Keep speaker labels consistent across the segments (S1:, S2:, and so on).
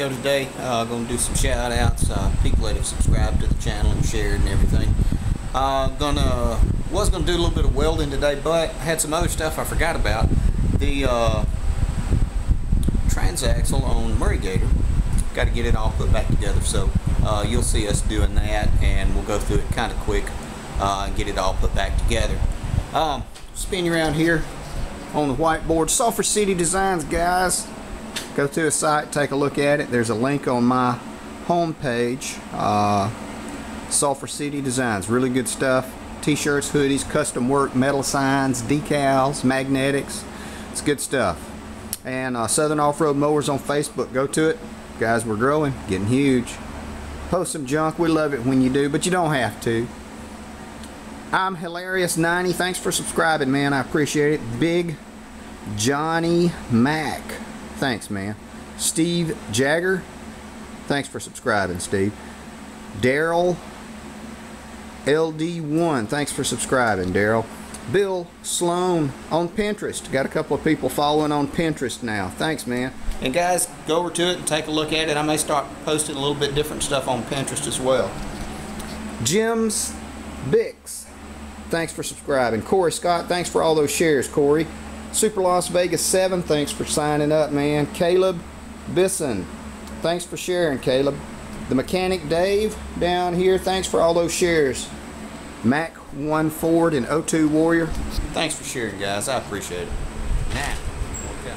S1: video today. Gonna do some shout outs, people that have subscribed to the channel and shared and everything. Was gonna do a little bit of welding today, but I had some other stuff I forgot about. The transaxle on Murray Gator, got to get it all put back together, so you'll see us doing that, and we'll go through it kind of quick and get it all put back together. Spin you around here on the whiteboard. Sulphur City Designs, guys. Go to a site, take a look at it. There's a link on my home page. Sulphur City Designs, really good stuff. T-shirts, hoodies, custom work, metal signs, decals, magnetics. It's good stuff. And Southern Off-Road Mowers on Facebook. Go to it. Guys, we're growing, getting huge. Post some junk. We love it when you do, but you don't have to. I'm Hilarious90. Thanks for subscribing, man. I appreciate it. Big Johnny Mac. Thanks, man. Steve Jagger. Thanks for subscribing, Steve. Daryl LD1. Thanks for subscribing, Daryl. Bill Sloan on Pinterest. Got a couple of people following on Pinterest now. Thanks, man. And guys, go over to it and take a look at it. I may start posting a little bit different stuff on Pinterest as well. Jim's Bix. Thanks for subscribing. Corey Scott, thanks for all those shares, Corey. Super Las Vegas 7, thanks for signing up, man. Caleb Bisson, thanks for sharing, Caleb. The Mechanic Dave down here, thanks for all those shares. Mac 1 Ford and O2 Warrior, thanks for sharing, guys. I appreciate it. Now, okay.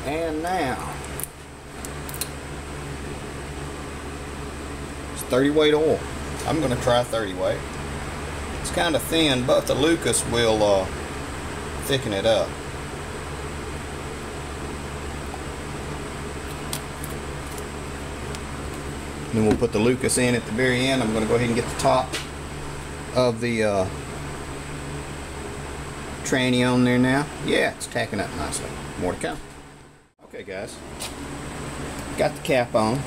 S1: And now, it's 30 weight oil. I'm going to try 30 weight. It's kind of thin, but the Lucas will thicken it up. Then we'll put the Lucas in at the very end. I'm going to go ahead and get the top of the tranny on there now. Yeah, it's tacking up nicely. More to come. Okay, guys, got the cap on,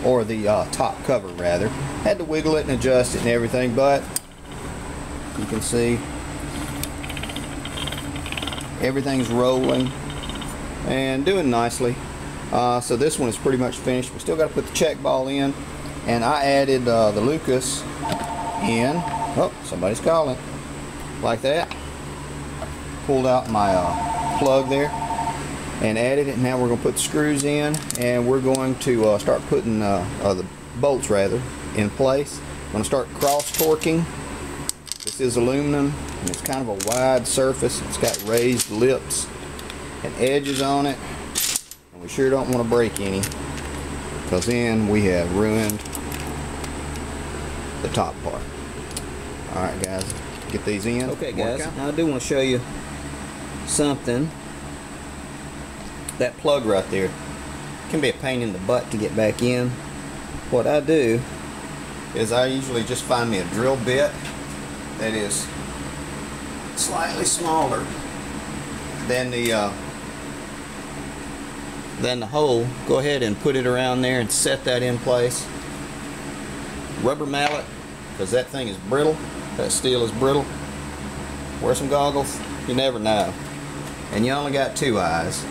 S1: or the top cover rather. Had to wiggle it and adjust it and everything, but you can see everything's rolling and doing nicely. So this one is pretty much finished. We still got to put the check ball in, and I added the Lucas in. Oh, somebody's calling. Like that. Pulled out my plug there and added it. Now we're going to put the screws in, and we're going to start putting the bolts rather in place. I'm going to start cross torquing. This is aluminum, and it's kind of a wide surface. It's got raised lips and edges on it. We sure don't want to break any, because then we have ruined the top part. Alright guys, get these in. Okay guys, now I do want to show you something. That plug right there can be a pain in the butt to get back in. What I do is I usually just find me a drill bit that is slightly smaller than the hole. Go ahead and put it around there and set that in place. Rubber mallet, because that thing is brittle. That steel is brittle. Wear some goggles. You never know. And you only got 2 eyes.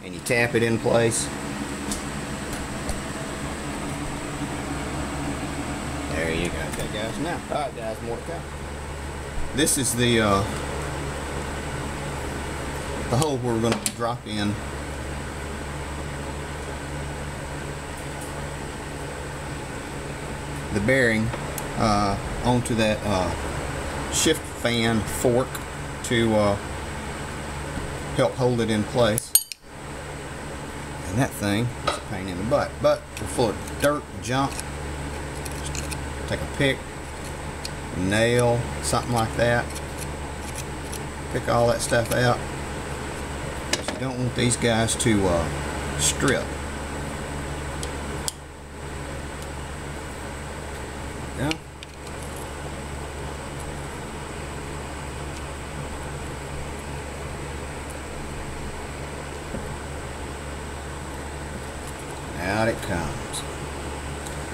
S1: And you tap it in place. There you go. Okay guys, now, alright guys, more to come. This is the hole where we're going to drop in the bearing onto that shift fan fork to help hold it in place. And that thing is a pain in the butt, but we're full of dirt and junk. Just take a pick, a nail, something like that, pick all that stuff out. You don't want these guys to strip. Yeah. Out it comes.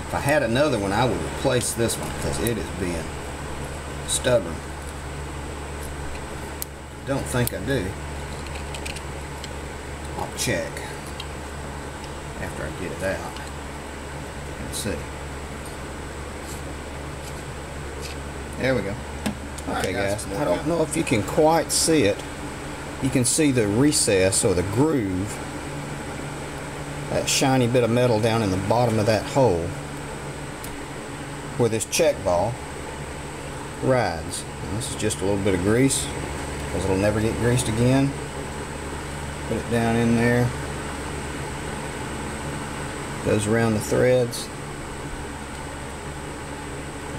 S1: If I had another one, I would replace this one because it is being stubborn. Don't think I do. I'll check after I get it out. Let's see. There we go. Okay guys, I don't know if you can quite see it. You can see the recess or the groove, that shiny bit of metal down in the bottom of that hole where this check ball rides. And this is just a little bit of grease because it'll never get greased again. Put it down in there. Goes around the threads.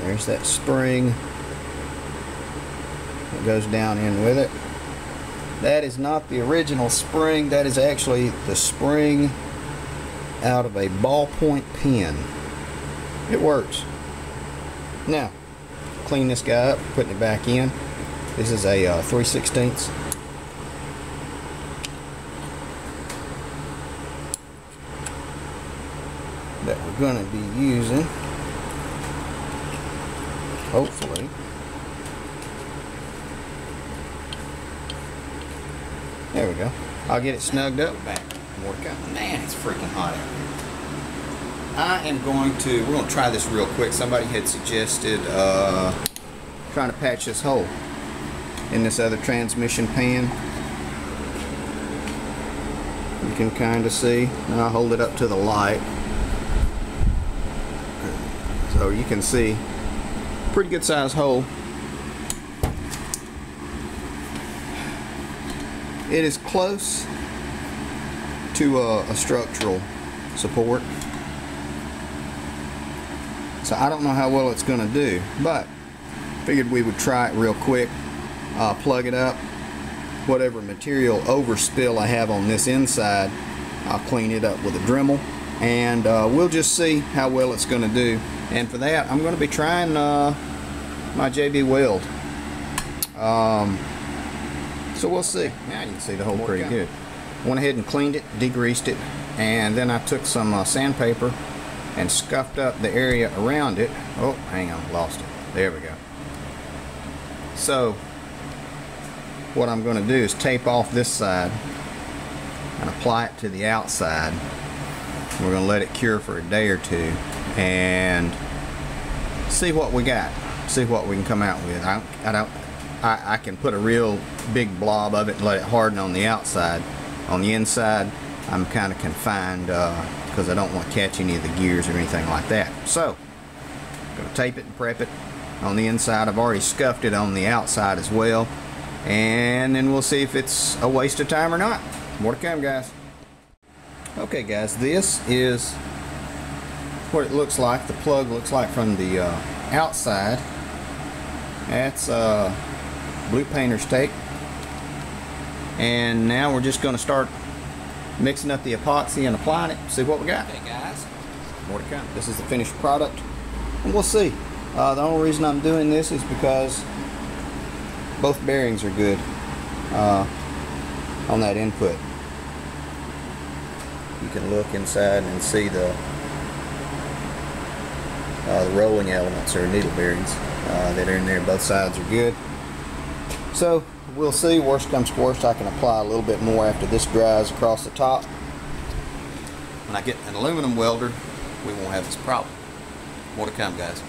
S1: There's that spring that goes down in with it. That is not the original spring. That is actually the spring out of a ballpoint pen. It works. Now, clean this guy up, putting it back in. This is a 3/16 that we're going to be using, hopefully. There we go. I'll get it snugged up. Back. Man, it's freaking hot out here. We're going to try this real quick. Somebody had suggested trying to patch this hole in this other transmission pan. You can kind of see. Now I'll hold it up to the light. So you can see, pretty good size hole. It is close to a structural support. So I don't know how well it's going to do, but figured we would try it real quick. Plug it up. Whatever material overspill I have on this inside, I'll clean it up with a Dremel, and we'll just see how well it's going to do. And for that, I'm going to be trying my JB Weld. So we'll see. Now you can see the hole pretty good. Went ahead and cleaned it, degreased it, and then I took some sandpaper and scuffed up the area around it. Oh, hang on, lost it. There we go. So what I'm going to do is tape off this side and apply it to the outside. We're going to let it cure for a day or two and see what we got, see what we can come out with. I can put a real big blob of it and let it harden on the outside. On the inside, I'm kind of confined because I don't want to catch any of the gears or anything like that. So I'm going to tape it and prep it on the inside. I've already scuffed it on the outside as well. and then we'll see if it's a waste of time or not. More to come, guys. Okay guys, this is what it looks like. The plug looks like from the outside. That's blue painter's tape. And now we're just going to start mixing up the epoxy and applying it. See what we got. Okay guys, more to come. This is the finished product, and we'll see. The only reason I'm doing this is because both bearings are good on that input. You can look inside and see the rolling elements or needle bearings that are in there. Both sides are good. So we'll see. Worst comes to worst, I can apply a little bit more after this dries across the top. When I get an aluminum welder, we won't have this problem. More to come, guys.